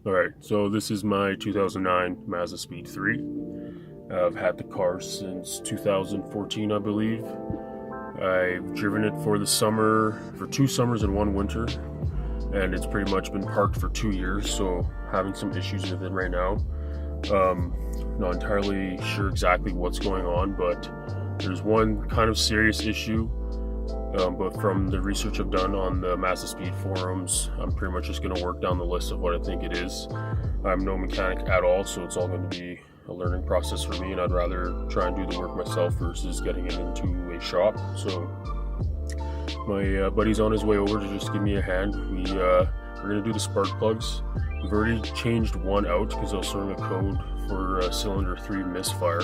Alright, so this is my 2009 Mazdaspeed3. I've had the car since 2014, I believe. I've driven it for 2 summers and 1 winter, and it's pretty much been parked for 2 years, so having some issues with it right now. Not entirely sure exactly what's going on, but there's one kind of serious issue. But from the research I've done on the Mazdaspeed forums, I'm pretty much just going to work down the list of what I think it is. I'm no mechanic at all, so it's all going to be a learning process for me, and I'd rather try and do the work myself versus getting it into a shop. So my buddy's on his way over to just give me a hand. We're going to do the spark plugs. We've already changed one out because I was throwing a code for cylinder 3 misfire.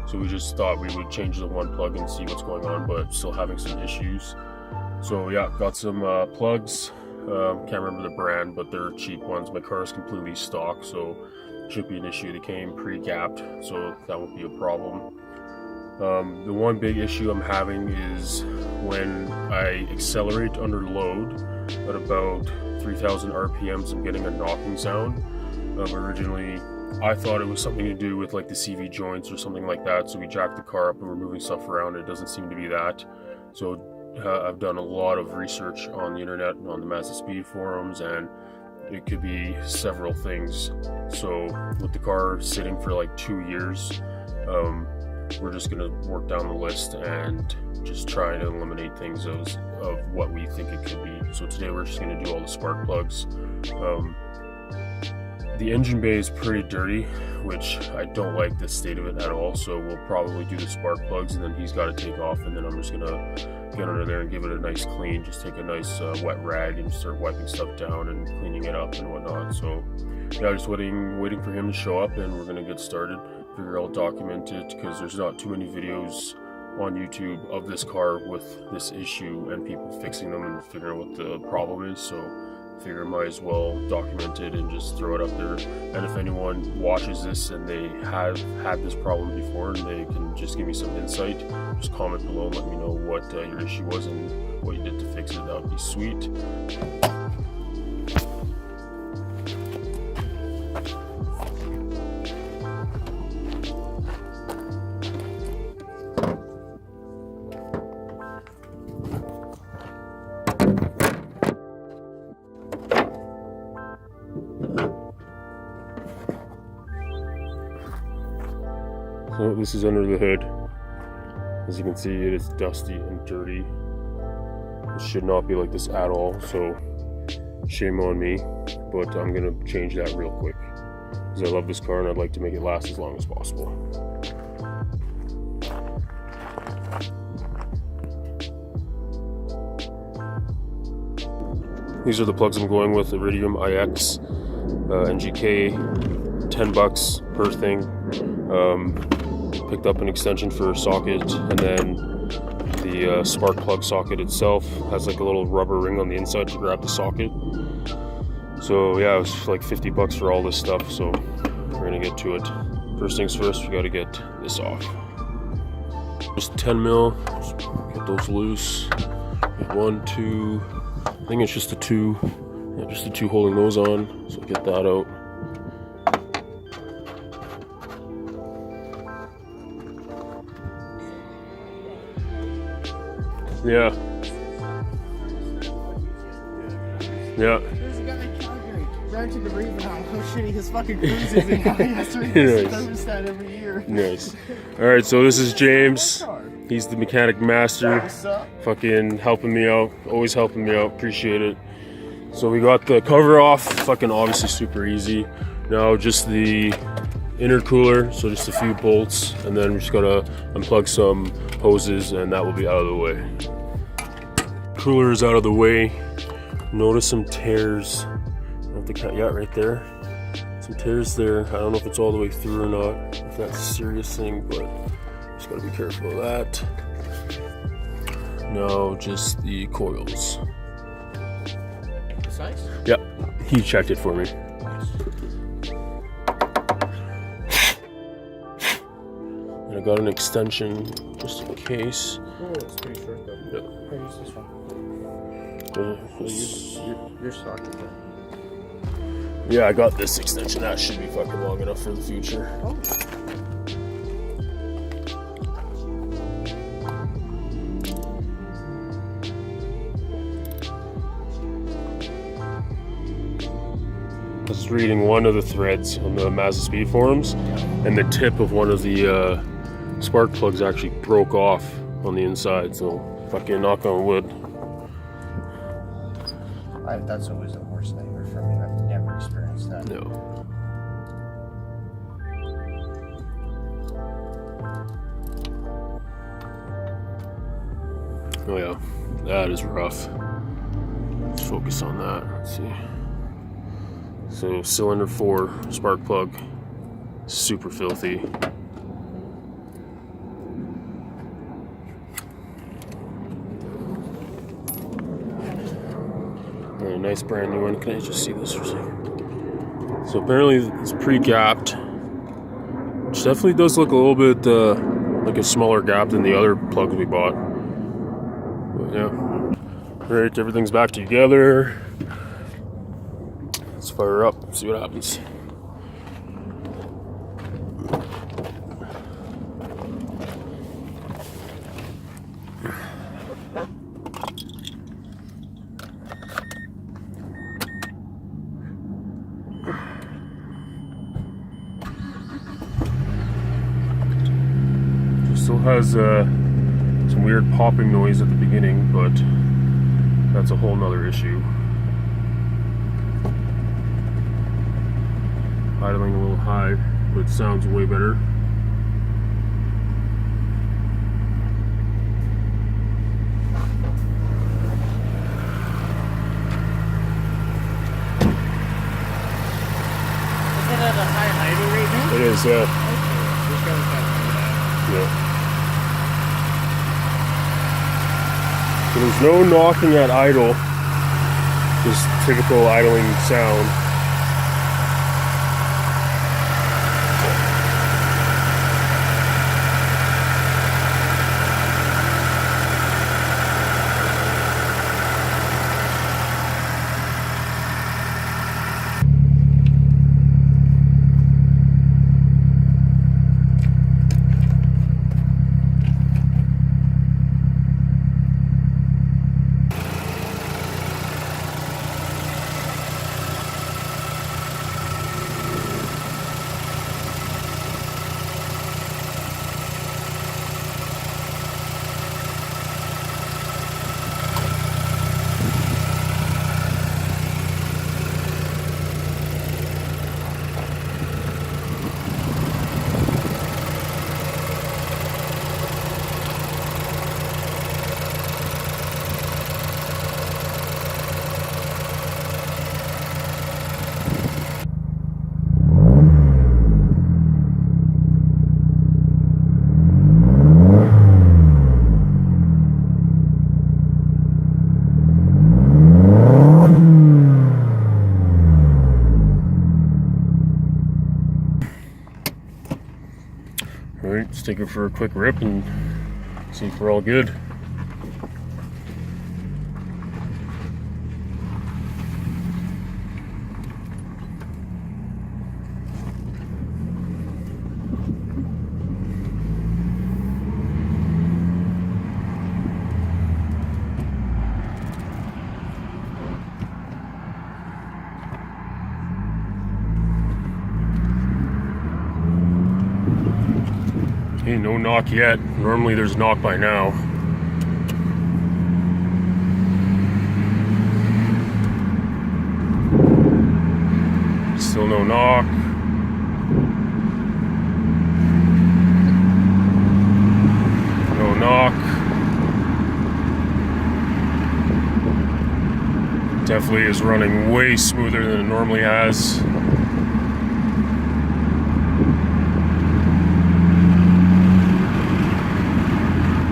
So we just thought we would change the one plug and see what's going on, but still having some issues. So yeah, got some plugs. Can't remember the brand, but they're cheap ones. My car is completely stock, so it shouldn't be an issue. They came pre-gapped, so that won't be a problem. The one big issue I'm having is when I accelerate under load at about 3,000 RPMs, I'm getting a knocking sound. Originally, I thought it was something to do with like the CV joints or something like that, so we jacked the car up and we're moving stuff around. It doesn't seem to be that. So I've done a lot of research on the internet and on the Mazdaspeed forums, and it could be several things. So with the car sitting for like 2 years, we're just gonna work down the list and just try to eliminate things of what we think it could be. So today we're just gonna do all the spark plugs. The engine bay is pretty dirty, which I don't like the state of it at all, so we'll probably do the spark plugs and then he's got to take off, and then I'm just gonna get under there and give it a nice clean. Just take a nice wet rag and start wiping stuff down and cleaning it up and whatnot. So yeah, just waiting for him to show up, and we're gonna get started. Figure I'll document it because there's not too many videos on YouTube of this car with this issue and people fixing them and figuring out what the problem is. So figure might as well document it and just throw it up there. And if anyone watches this and they have had this problem before and they can just give me some insight, just comment below and let me know what your issue was and what you did to fix it. That would be sweet. So this is under the hood. As you can see, it is dusty and dirty. It should not be like this at all, so shame on me, but I'm gonna change that real quick because I love this car and I'd like to make it last as long as possible. These are the plugs I'm going with, Iridium IX, NGK, $10 per thing. Picked up an extension for a socket, and then the spark plug socket itself has like a little rubber ring on the inside to grab the socket. So yeah, it was like $50 for all this stuff, so we're gonna get to it. First things first, we gotta get this off. Just 10 mil, just get those loose. Get 1, 2, I think it's just the 2. Yeah, just the 2 holding those on, so get that out. Yeah. Yeah. There's a guy in Calgary, ran to the rebound. How shitty his fucking cruise is, and how he has to replace the thermostat every year. Nice. Alright, so this is James. He's the mechanic master. Fucking helping me out. Always helping me out. Appreciate it. So we got the cover off. Fucking obviously super easy. Now just the intercooler, so just a few bolts, and then we're just gonna unplug some hoses and that will be out of the way. Cooler is out of the way. Notice some tears. Yeah, right there. Some tears there. I don't know if it's all the way through or not, if that's a serious thing, but just gotta be careful of that. Now just the coils. Size? Yep, he checked it for me. And I got an extension just in case. Oh, it's pretty short though. Yep. I'll use this one. You're socket then. Yeah, I got this extension. That should be fucking long enough for the future. Oh. I was reading one of the threads on the Mazdaspeed forums, and the tip of one of the spark plugs actually broke off on the inside, so fucking knock on wood. That's always the worst nightmare for me. I've never experienced that. No. Oh yeah, that is rough. Let's focus on that. Let's see. So cylinder 4 spark plug, super filthy. A nice brand new one. Can I just see this for a second? So apparently it's pre-gapped, which definitely does look a little bit like a smaller gap than the other plugs we bought. But yeah. Alright, everything's back together. Let's fire up, see what happens. Still has some weird popping noise at the beginning, but that's a whole nother issue. Idling a little high, but it sounds way better. Is it at a high idle rate now? It is, yeah. Okay. Yeah. So there's no knocking at idle, just typical idling sound. Alright, let's take it for a quick rip and see if we're all good. Okay, no knock yet. Normally there's knock by now. Still no knock. No knock. Definitely is running way smoother than it normally has.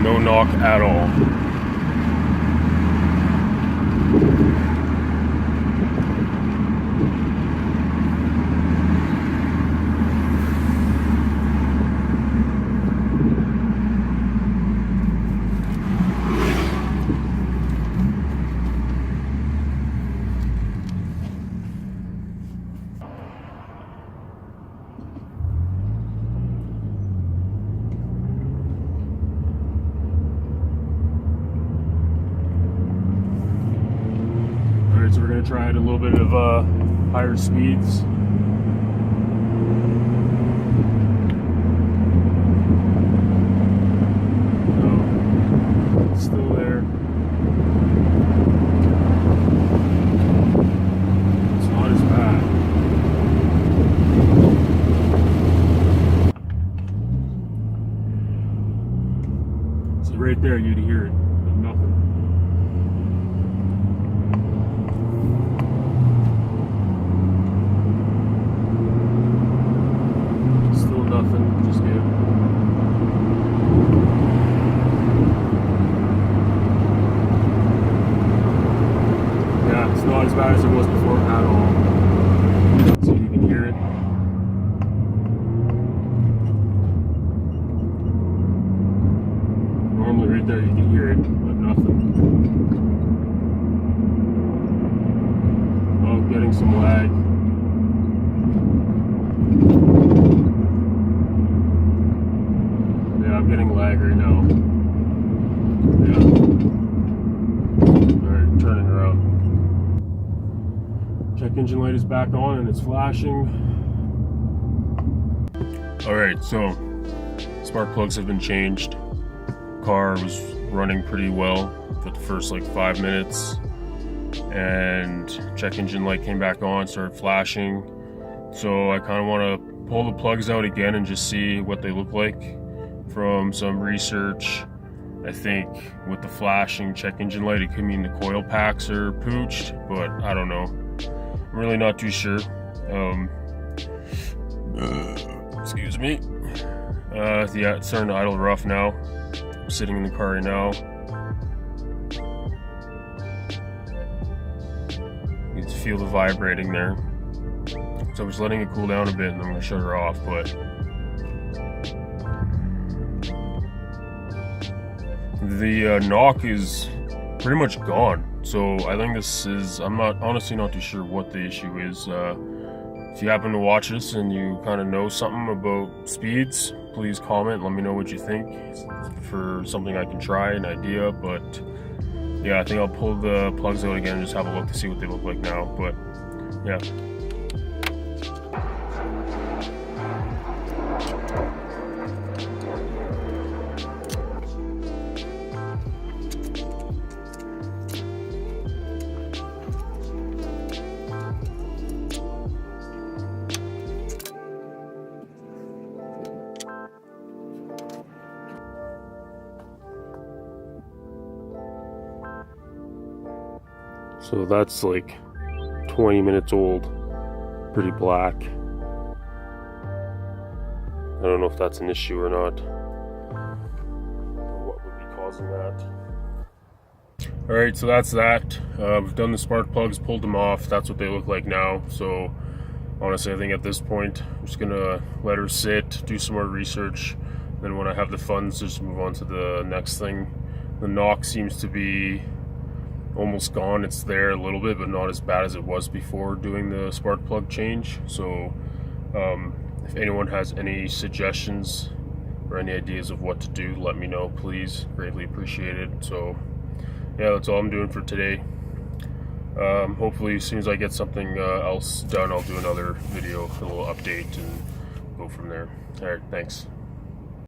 No knock at all. try at a little bit of higher speeds. No, it's still there. It's not as bad. So right there, you'd hear it, but nothing. Still nothing, just good. Yeah, it's not as bad as it was before at all. So you can hear it. Normally right there you can hear it, but nothing. Oh, getting some lag. Yeah, I'm getting lag right now. Yeah. Alright, turning around. Check engine light is back on and it's flashing. Alright, so spark plugs have been changed. Car was running pretty well for the first like 5 minutes, and check engine light came back on, started flashing. So I kind of want to pull the plugs out again and just see what they look like. From some research, I think with the flashing check engine light, it could mean the coil packs are pooched, but I don't know. I'm really not too sure. Excuse me. Yeah, it's starting to idle rough now. I'm sitting in the car right now. You can feel the vibrating there. So I'm just letting it cool down a bit and I'm going to shut her off, but the knock is pretty much gone. So I think this is, I'm honestly not too sure what the issue is. If you happen to watch this and you kind of know something about speeds, please comment, let me know what you think for something I can try, an idea. But yeah, I think I'll pull the plugs out again and just have a look to see what they look like now. But yeah. So that's like 20 minutes old, pretty black. I don't know if that's an issue or not, or what would be causing that. Alright, so that's that. We've done the spark plugs, pulled them off. That's what they look like now. So honestly, I think at this point, I'm just gonna let her sit, do some more research. Then when I have the funds, just move on to the next thing. The knock seems to be almost gone. It's there a little bit, but not as bad as it was before doing the spark plug change. So if anyone has any suggestions or any ideas of what to do, let me know, please. Greatly appreciated. So yeah, that's all I'm doing for today. Hopefully as soon as I get something else done, I'll do another video, a little update, and go from there. All right, thanks.